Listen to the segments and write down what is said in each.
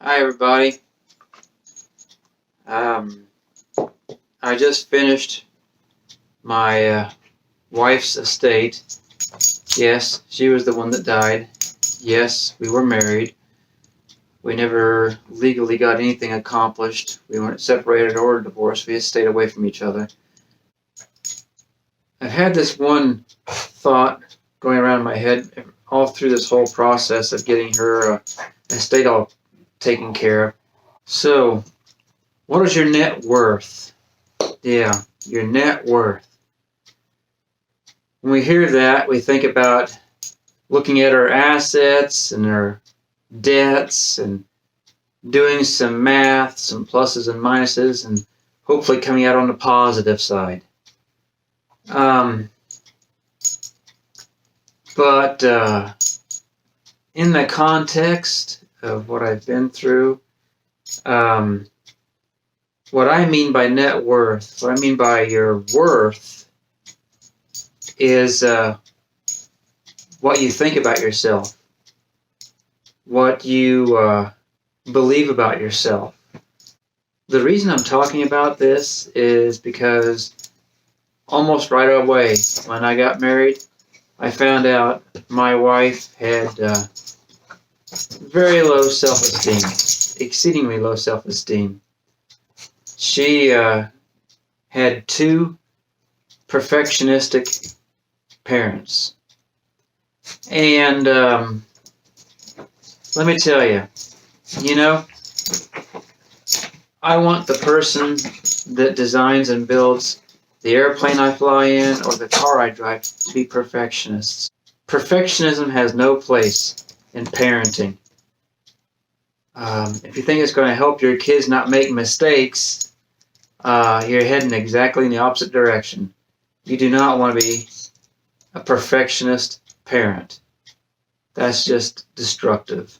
Hi everybody. Um, I just finished my wife's estate. Yes, she was the one that died. Yes, we were married. We never legally got anything accomplished. We weren't separated or divorced. We just stayed away from each other. I've had this one thought going around my head all through this whole process of getting her estate all taken care of. So, what is your net worth? Yeah, your net worth. When we hear that, we think about looking at our assets and our debts and doing some math, some pluses and minuses, and hopefully coming out on the positive side. But in the context of what I've been through, what I mean by net worth, what I mean by your worth, is what you think about yourself, what you believe about yourself. The reason I'm talking about this is because almost right away when I got married, I found out my wife had very low self-esteem, exceedingly low self-esteem. She had two perfectionistic parents. And let me tell you, I want the person that designs and builds the airplane I fly in or the car I drive to be perfectionists. Perfectionism has no place in parenting. If you think it's going to help your kids not make mistakes, you're heading exactly in the opposite direction. You do not want to be a perfectionist parent. That's just destructive.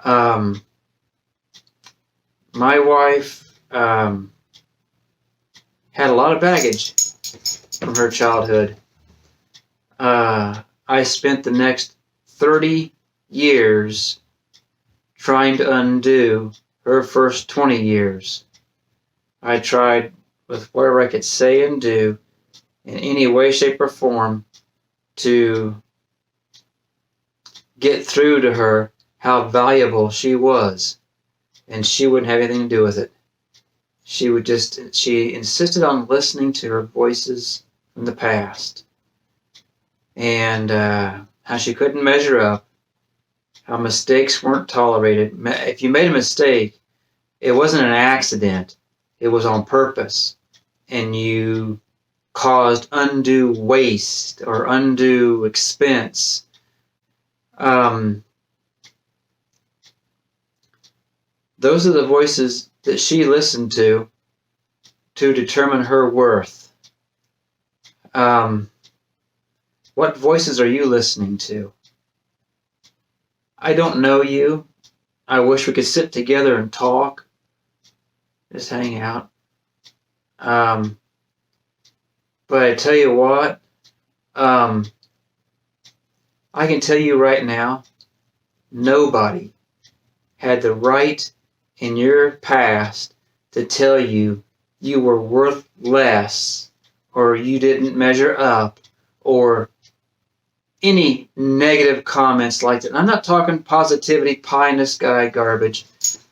My wife had a lot of baggage from her childhood. I spent the next 30 years trying to undo her first 20 years. I tried with whatever I could say and do in any way, shape, or form to get through to her how valuable she was, and she wouldn't have anything to do with it. She insisted on listening to her voices from the past, and how she couldn't measure up, how mistakes weren't tolerated. If you made a mistake, it wasn't an accident, it was on purpose, and you caused undue waste or undue expense. Those are the voices that she listened to determine her worth. What voices are you listening to? I don't know you. I wish we could sit together and talk. Just hang out. But I tell you what, I can tell you right now, nobody had the right in your past to tell you you were worth less, or you didn't measure up, or any negative comments like that. And I'm not talking positivity, pie in the sky garbage.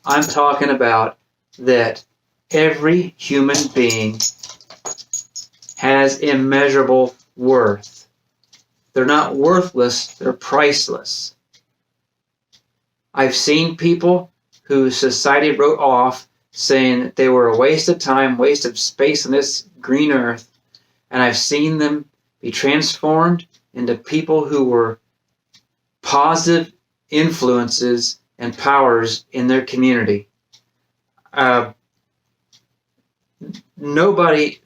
I'm talking about that every human being has immeasurable worth. They're not worthless, they're priceless. I've seen people who society wrote off saying that they were a waste of time, waste of space on this green earth, and I've seen them be transformed into people who were positive influences and powers in their community. Nobody,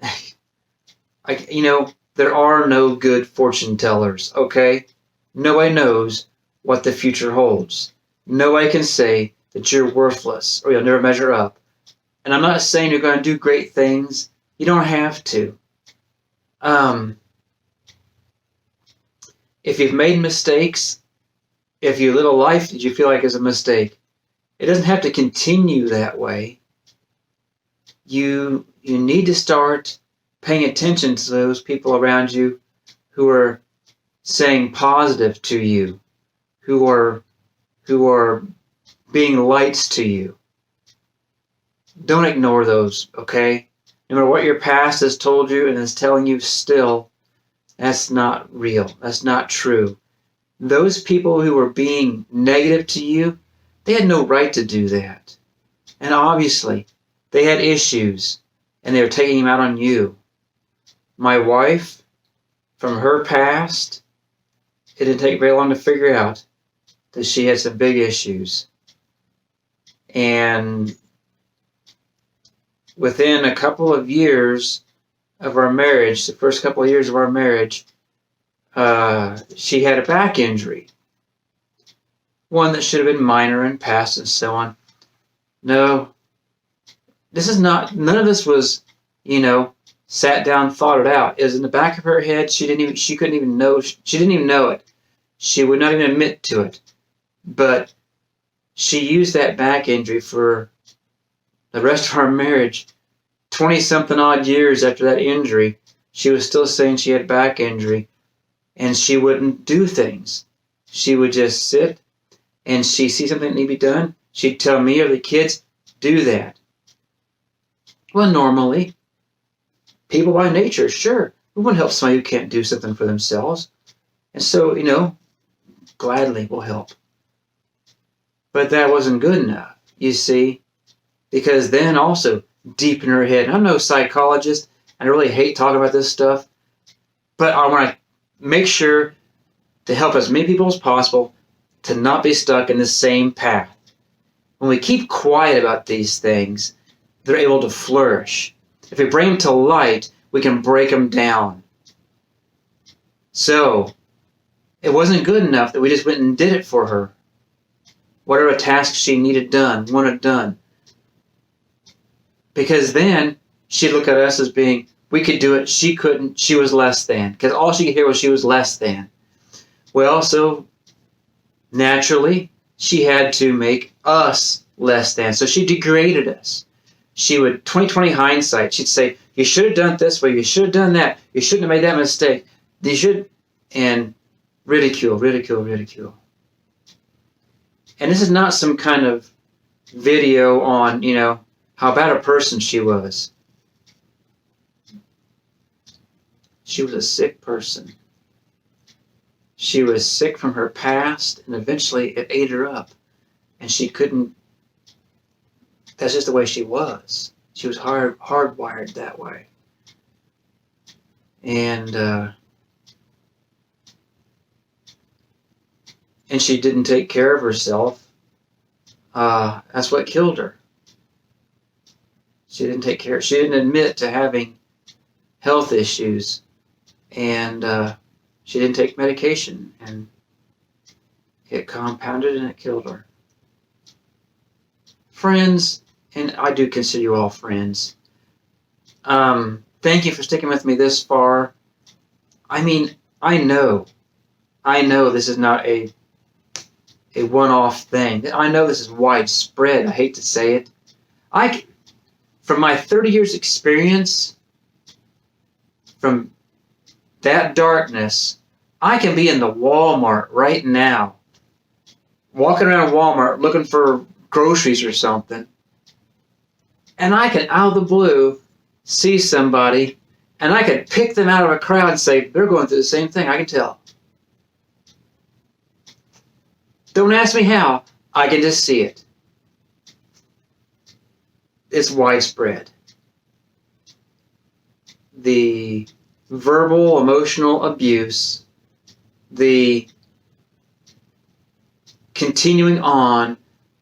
there are no good fortune tellers, okay? Nobody knows what the future holds. Nobody can say that you're worthless or you'll never measure up. And I'm not saying you're going to do great things. You don't have to. If you've made mistakes, if you live a life that you feel like is a mistake, it doesn't have to continue that way. You need to start paying attention to those people around you who are saying positive to you, who are being lights to you. Don't ignore those, okay? No matter what your past has told you and is telling you still, that's not real. That's not true. Those people who were being negative to you, they had no right to do that. And obviously, they had issues, and they were taking them out on you. My wife, from her past, it didn't take very long to figure out that she had some big issues. And within a couple of years of our marriage, the first couple of years of our marriage, she had a back injury. One that should have been minor and passed and so on. No, this is not, none of this was, sat down, thought it out. It was in the back of her head. She didn't even know it. She would not even admit to it. But she used that back injury for the rest of our marriage. 20-something odd years after that injury, she was still saying she had a back injury, and she wouldn't do things. She would just sit, and she'd see something that needed to be done. She'd tell me or the kids, do that. Well, normally, people by nature, sure, we wouldn't help somebody who can't do something for themselves. And so, gladly will help. But that wasn't good enough, you see, because then also, deep in her head, and I'm no psychologist, and I really hate talking about this stuff, but I want to make sure to help as many people as possible to not be stuck in the same path. When we keep quiet about these things, they're able to flourish. If we bring them to light, we can break them down. So, it wasn't good enough that we just went and did it for her. Whatever task she needed done, wanted done. Because then, she'd look at us as being, we could do it, she couldn't, she was less than. Because all she could hear was she was less than. Well, so, naturally, she had to make us less than. So she degraded us. She would, 20/20 hindsight, she'd say, you should have done it this way, you should have done that, you shouldn't have made that mistake. You should, and ridicule. And this is not some kind of video on, how bad a person she was. She was a sick person. She was sick from her past, and eventually it ate her up. And she couldn't, that's just the way she was. She was hardwired that way. And she didn't take care of herself. That's what killed her. She didn't admit to having health issues. And she didn't take medication. And it compounded and it killed her. Friends, and I do consider you all friends, thank you for sticking with me this far. I mean, I know this is not a one-off thing. I know this is widespread. I hate to say it. From my 30 years experience, from that darkness, I can be in the Walmart right now, walking around Walmart looking for groceries or something, and I can, out of the blue, see somebody, and I can pick them out of a crowd and say, they're going through the same thing. I can tell. Don't ask me how. I can just see it. It's widespread. The verbal, emotional abuse, the continuing on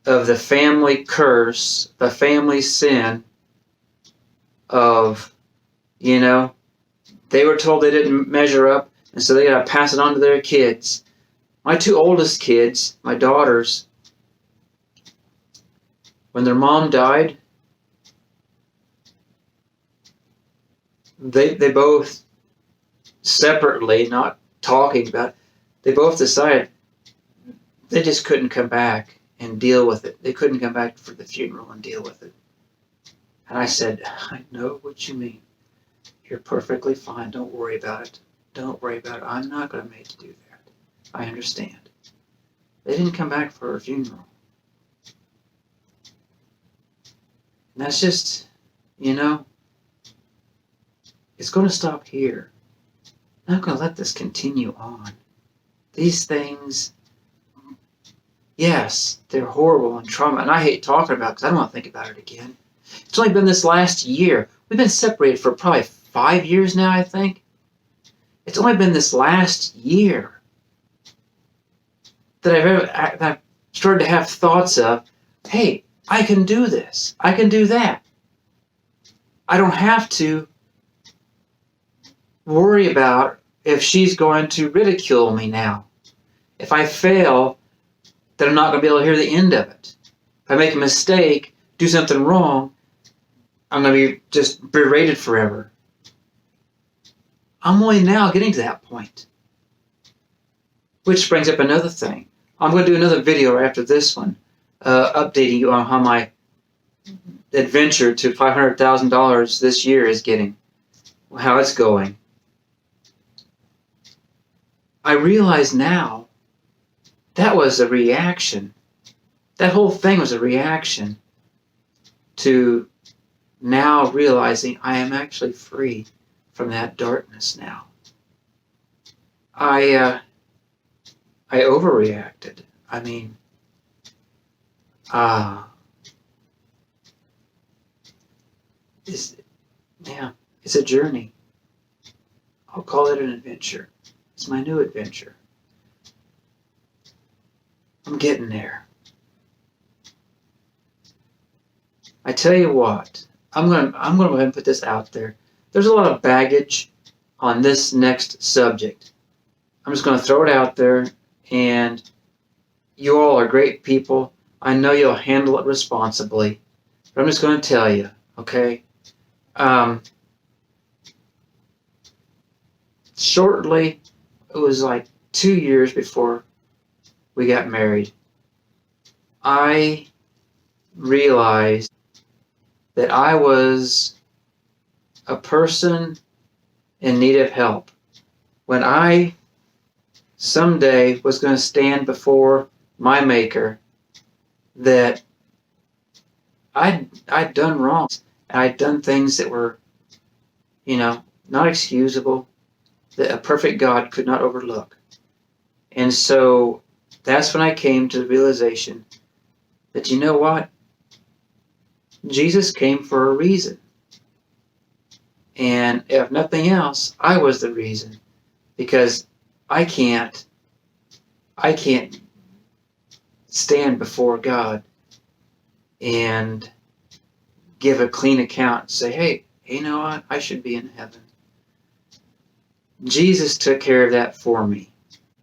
of the family curse, the family sin of, they were told they didn't measure up, and so they got to pass it on to their kids. My two oldest kids, my daughters, when their mom died, they both separately, not talking about it, they both decided they just couldn't come back and deal with it. They couldn't come back for the funeral and deal with it. And I said, I know what you mean. You're perfectly fine. Don't worry about it. Don't worry about it. I'm not going to make you do that. I understand. They didn't come back for her funeral. And that's just, it's going to stop here. I'm not going to let this continue on. These things, yes, they're horrible and trauma, and I hate talking about it because I don't want to think about it again. It's only been this last year. We've been separated for probably 5 years now, I think. It's only been this last year that I've started to have thoughts of, hey, I can do this. I can do that. I don't have to worry about if she's going to ridicule me now. If I fail, then I'm not going to be able to hear the end of it. If I make a mistake, do something wrong, I'm going to be just berated forever. I'm only now getting to that point. Which brings up another thing. I'm going to do another video after this one, updating you on how my adventure to $500,000 this year is getting, how it's going. I realize now that was a reaction. That whole thing was a reaction to now realizing I am actually free from that darkness now. I overreacted. I mean, it's a journey. I'll call it an adventure. It's my new adventure. I'm getting there. I tell you what, I'm gonna go ahead and put this out there. There's a lot of baggage on this next subject. I'm just gonna throw it out there, and you all are great people. I know you'll handle it responsibly, but I'm just gonna tell you, okay? Shortly, it was like 2 years before we got married, I realized that I was a person in need of help. When I someday was going to stand before my Maker, that I'd done wrong. I'd done things that were, not excusable, that a perfect God could not overlook. And so that's when I came to the realization that, you know what? Jesus came for a reason. And if nothing else, I was the reason. Because I can't stand before God and give a clean account and say, hey, you know what? I should be in heaven. Jesus took care of that for me.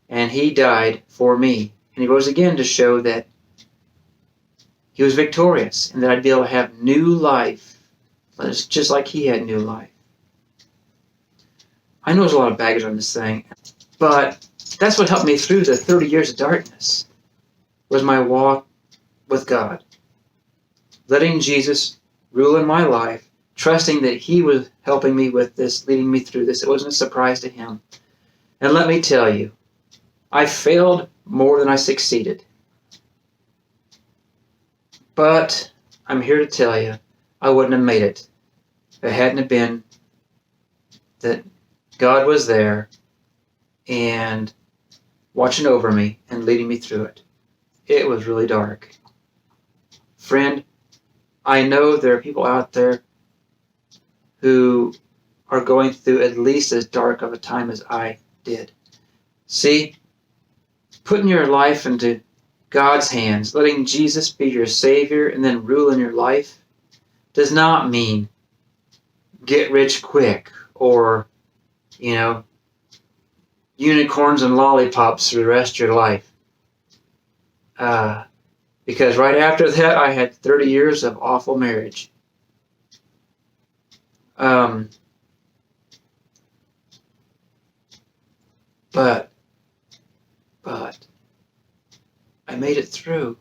And he died for me. And he rose again to show that he was victorious and that I'd be able to have new life, just like he had new life. I know there's a lot of baggage on this thing, but that's what helped me through the 30 years of darkness, was my walk with God. Letting Jesus rule in my life, trusting that he was helping me with this, leading me through this. It wasn't a surprise to him. And let me tell you, I failed more than I succeeded. But I'm here to tell you, I wouldn't have made it if it hadn't have been that God was there and watching over me and leading me through it. It was really dark. Friend, I know there are people out there who are going through at least as dark of a time as I did. See, putting your life into God's hands, letting Jesus be your Savior and then rule in your life, does not mean get rich quick or, unicorns and lollipops for the rest of your life. Because right after that, I had 30 years of awful marriage. But I made it through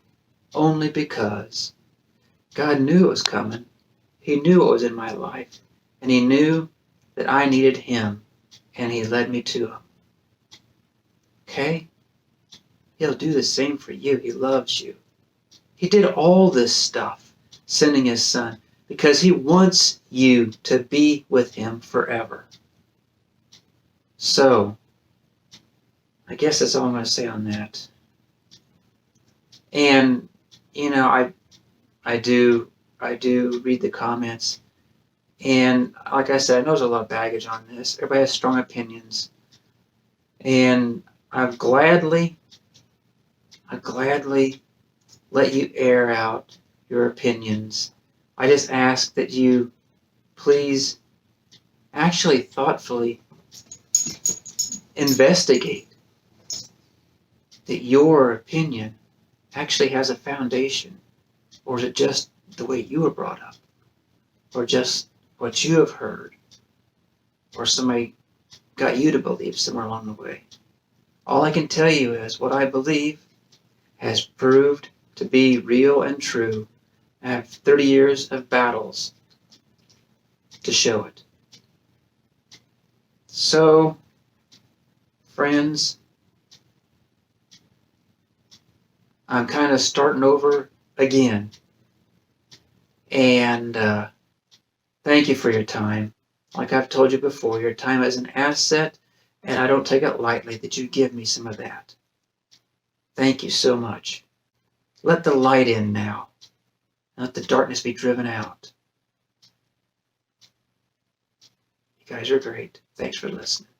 only because God knew it was coming. He knew it was in my life. And He knew that I needed Him. And He led me to Him. Okay? He'll do the same for you. He loves you. He did all this stuff, sending His Son, because He wants you to be with Him forever. So, I guess that's all I'm going to say on that. And, I do read the comments. And like I said, I know there's a lot of baggage on this. Everybody has strong opinions. And I gladly let you air out your opinions. I just ask that you please actually thoughtfully investigate that your opinion actually has a foundation. Or is it just the way you were brought up? Or just what you have heard? Or somebody got you to believe somewhere along the way? All I can tell you is what I believe has proved to be real and true. I have 30 years of battles to show it. So, friends, I'm kind of starting over again. And thank you for your time. Like I've told you before, your time is an asset, and I don't take it lightly that you give me some of that. Thank you so much. Let the light in now. Let the darkness be driven out. You guys are great. Thanks for listening.